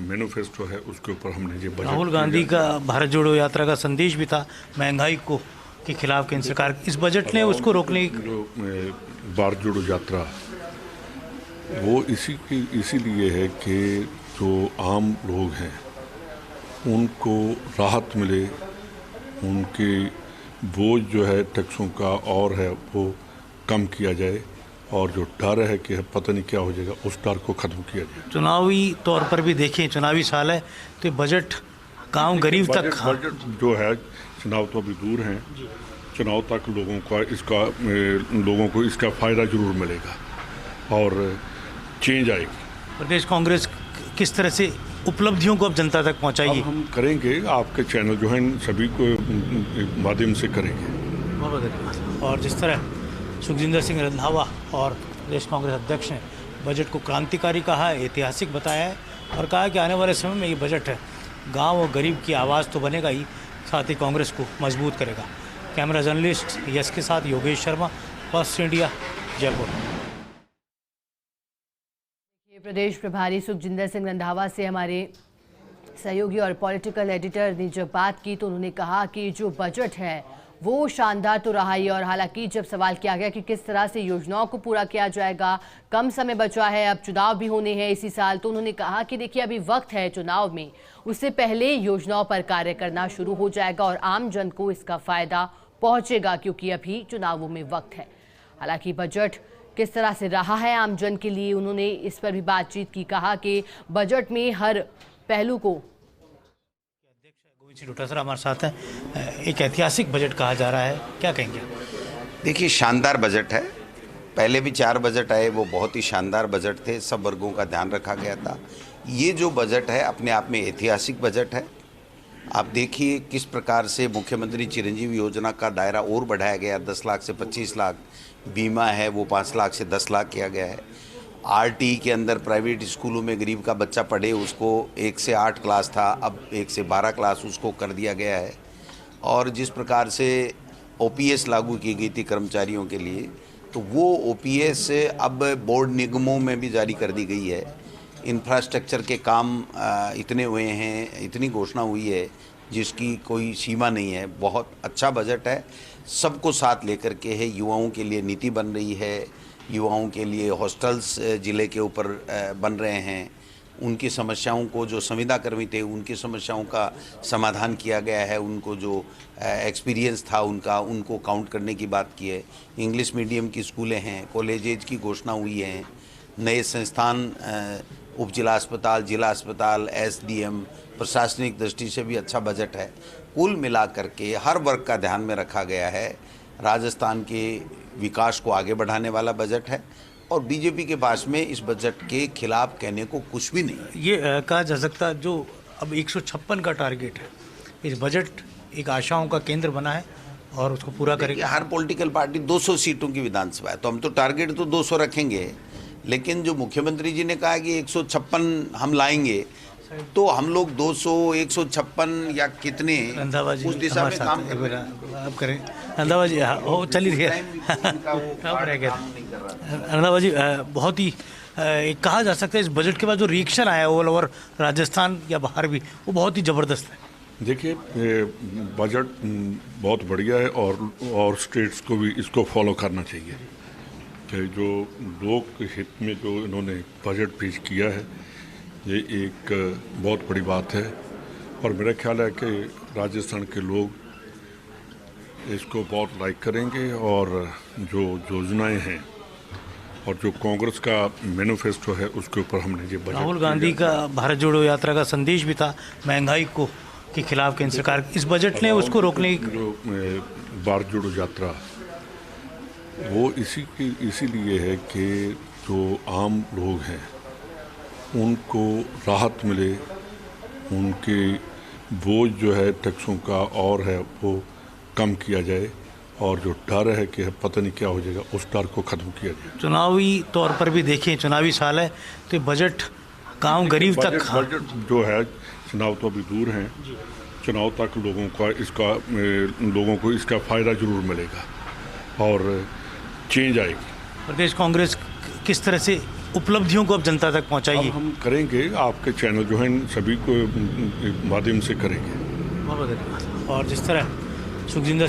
Manifesto है उसके ऊपर हमने ये बजट राहुल गांधी का भारत जोड़ो यात्रा का संदेश भी था महंगाई को के खिलाफ केंद्र सरकार। इस बजट ने उसको रोकने की जो भारत जोड़ो यात्रा वो इसीलिए है कि जो आम लोग हैं उनको राहत मिले, उनकी बोझ जो है टैक्सों का और है वो कम किया जाए और जो डर है कि पता नहीं क्या हो जाएगा उस डर को ख़त्म किया जाए। चुनावी तौर पर भी देखें, चुनावी साल है तो ये बजट गांव गरीब तक बजट जो है, चुनाव तो अभी दूर हैं, चुनाव तक लोगों को इसका फ़ायदा ज़रूर मिलेगा और चेंज आएगी। प्रदेश कांग्रेस किस तरह से उपलब्धियों को अब जनता तक पहुंचाएगी? अब हम करेंगे, आपके चैनल जो हैं सभी को माध्यम से करेंगे। बहुत बहुत धन्यवाद। और जिस तरह सुखजिंदर सिंह रंधावा और प्रदेश कांग्रेस अध्यक्ष ने बजट को क्रांतिकारी कहा है, ऐतिहासिक बताया है और कहा कि आने वाले समय में ये बजट है गांव और गरीब की आवाज़ तो बनेगा ही, साथ ही कांग्रेस को मजबूत करेगा। कैमरा जर्नलिस्ट यश के साथ योगेश शर्मा, फर्स्ट इंडिया, जयपुर। प्रदेश प्रभारी सुखजिंदर सिंह रंधावा से हमारे सहयोगी और पॉलिटिकल एडिटर ने जब बात की तो उन्होंने कहा कि जो बजट है वो शानदार तो रहा ही, और हालांकि जब सवाल किया गया कि किस तरह से योजनाओं को पूरा किया जाएगा, कम समय बचा है, अब चुनाव भी होने हैं इसी साल, तो उन्होंने कहा कि देखिए अभी वक्त है चुनाव में, उससे पहले योजनाओं पर कार्य करना शुरू हो जाएगा और आम जन को इसका फायदा पहुंचेगा क्योंकि अभी चुनावों में वक्त है। हालांकि बजट किस तरह से रहा है आम जन के लिए, उन्होंने इस पर भी बातचीत की। कहा कि बजट में हर पहलू को हमारे साथ हैं। एक ऐतिहासिक बजट कहा जा रहा है, क्या कहेंगे? देखिए, शानदार बजट है। पहले भी 4 बजट आए, वो बहुत ही शानदार बजट थे, सब वर्गों का ध्यान रखा गया था। ये जो बजट है अपने आप में ऐतिहासिक बजट है। आप देखिए किस प्रकार से मुख्यमंत्री चिरंजीवी योजना का दायरा और बढ़ाया गया, 10 लाख से 25 लाख, बीमा है वो 5 लाख से 10 लाख किया गया है। आरटी के अंदर प्राइवेट स्कूलों में गरीब का बच्चा पढ़े, उसको 1 से 8 क्लास था, अब 1 से 12 क्लास उसको कर दिया गया है। और जिस प्रकार से ओपीएस लागू की गई थी कर्मचारियों के लिए, तो वो ओपीएस अब बोर्ड निगमों में भी जारी कर दी गई है। इंफ्रास्ट्रक्चर के काम इतने हुए हैं, इतनी घोषणा हुई है जिसकी कोई सीमा नहीं है। बहुत अच्छा बजट है, सबको साथ लेकर के है। युवाओं के लिए नीति बन रही है, युवाओं के लिए हॉस्टल्स ज़िले के ऊपर बन रहे हैं। उनकी समस्याओं को, जो संविदा कर्मी थे उनकी समस्याओं का समाधान किया गया है। उनको जो एक्सपीरियंस था उनको काउंट करने की बात की है। इंग्लिश मीडियम की स्कूलें हैं, कॉलेजेज की घोषणा हुई है। नए संस्थान, उप जिला अस्पताल, जिला अस्पताल, एसडीएम, प्रशासनिक दृष्टि से भी अच्छा बजट है। कुल मिलाकर के हर वर्ग का ध्यान में रखा गया है। राजस्थान के विकास को आगे बढ़ाने वाला बजट है और बीजेपी के पास में इस बजट के खिलाफ कहने को कुछ भी नहीं है। ये कहा जा सकता जो अब 156 का टारगेट है, इस बजट एक आशाओं का केंद्र बना है और उसको पूरा करेगी। हर पॉलिटिकल पार्टी 200 सीटों की विधानसभा है, तो हम तो टारगेट तो 200 रखेंगे, लेकिन जो मुख्यमंत्री जी ने कहा कि 156 हम लाइए, तो हम लोग 200, 156 या कितने उस दिशा में काम कर रहे हैं। अब करें रंधावा जी, वो चल ही रहा रंधावा जी, बहुत ही कहा जा सकता है इस बजट के बाद जो रिएक्शन आया ऑल ओवर राजस्थान या बाहर भी, वो बहुत ही ज़बरदस्त है। देखिए, बजट बहुत बढ़िया है और स्टेट्स को भी इसको फॉलो करना चाहिए कि जो लोक हित में जो इन्होंने बजट पेश किया है, ये एक बहुत बड़ी बात है और मेरा ख्याल है कि राजस्थान के लोग इसको बहुत लाइक करेंगे और जो योजनाएं हैं और जो कांग्रेस का मैनिफेस्टो है उसके ऊपर हमने ये बजट। राहुल गांधी का भारत जोड़ो यात्रा का संदेश भी था महंगाई को के खिलाफ केंद्र सरकार। इस बजट ने उसको रोकने की जो भारत जोड़ो यात्रा वो इसीलिए है कि जो आम लोग हैं उनको राहत मिले, उनकी बोझ जो है टैक्सों का और है वो कम किया जाए और जो डर है कि पता नहीं क्या हो जाएगा उस डर को ख़त्म किया जाए। चुनावी तौर पर भी देखें, चुनावी साल है तो ये बजट गांव गरीब तक बजट जो है, चुनाव तो अभी दूर हैं, चुनाव तक लोगों को इसका फ़ायदा ज़रूर मिलेगा और चेंज आएगी। प्रदेश कांग्रेस किस तरह से उपलब्धियों को अब जनता तक अब पहुंचाइए। हम करेंगे, आपके चैनल जो हैं सभी को माध्यम से करेंगे। बहुत बहुत धन्यवाद। और जिस तरह सुखजिंदर